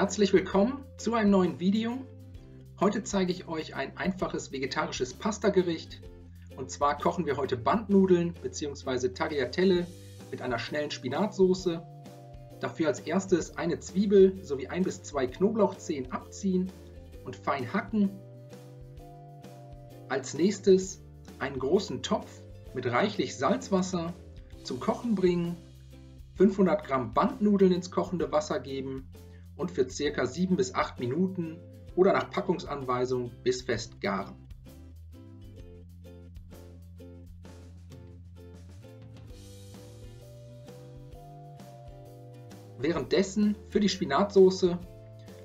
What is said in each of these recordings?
Herzlich willkommen zu einem neuen Video. Heute zeige ich euch ein einfaches vegetarisches Pasta-Gericht. Und zwar kochen wir heute Bandnudeln bzw. Tagliatelle mit einer schnellen Spinatsoße. Dafür als erstes eine Zwiebel sowie 1 bis 2 Knoblauchzehen abziehen und fein hacken. Als nächstes einen großen Topf mit reichlich Salzwasser zum Kochen bringen, 500 Gramm Bandnudeln ins kochende Wasser geben und für ca. 7 bis 8 Minuten oder nach Packungsanweisung bissfest garen. Währenddessen für die Spinatsoße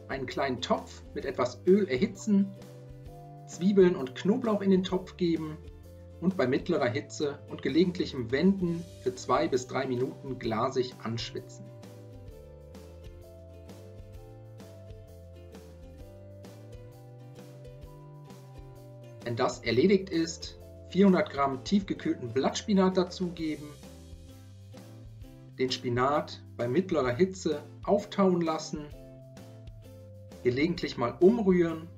einen kleinen Topf mit etwas Öl erhitzen, Zwiebeln und Knoblauch in den Topf geben und bei mittlerer Hitze und gelegentlichem Wenden für 2 bis 3 Minuten glasig anschwitzen. Wenn das erledigt ist, 400 Gramm tiefgekühlten Blattspinat dazugeben, den Spinat bei mittlerer Hitze auftauen lassen, gelegentlich mal umrühren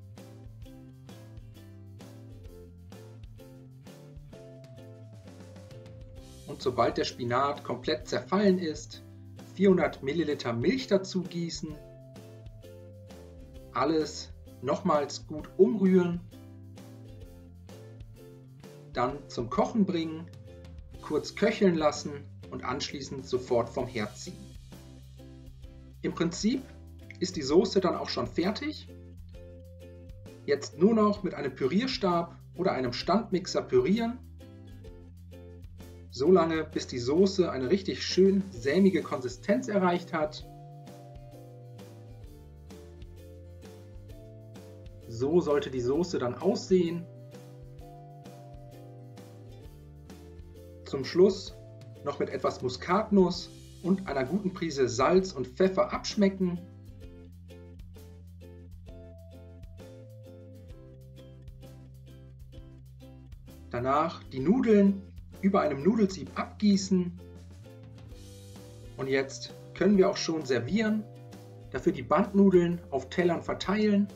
und sobald der Spinat komplett zerfallen ist, 400 Milliliter Milch dazu gießen, alles nochmals gut umrühren, dann zum Kochen bringen, kurz köcheln lassen und anschließend sofort vom Herd ziehen. Im Prinzip ist die Soße dann auch schon fertig. Jetzt nur noch mit einem Pürierstab oder einem Standmixer pürieren, so lange bis die Soße eine richtig schön sämige Konsistenz erreicht hat. So sollte die Soße dann aussehen. Zum Schluss noch mit etwas Muskatnuss und einer guten Prise Salz und Pfeffer abschmecken. Danach die Nudeln über einem Nudelsieb abgießen. Und jetzt können wir auch schon servieren. Dafür die Bandnudeln auf Tellern verteilen,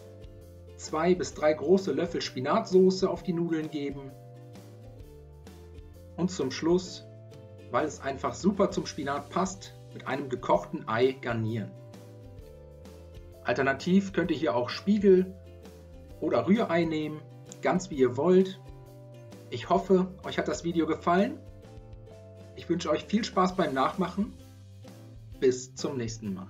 2 bis 3 große Löffel Spinatsoße auf die Nudeln geben. Und zum Schluss, weil es einfach super zum Spinat passt, mit einem gekochten Ei garnieren. Alternativ könnt ihr hier auch Spiegel oder Rührei nehmen, ganz wie ihr wollt. Ich hoffe, euch hat das Video gefallen. Ich wünsche euch viel Spaß beim Nachmachen. Bis zum nächsten Mal.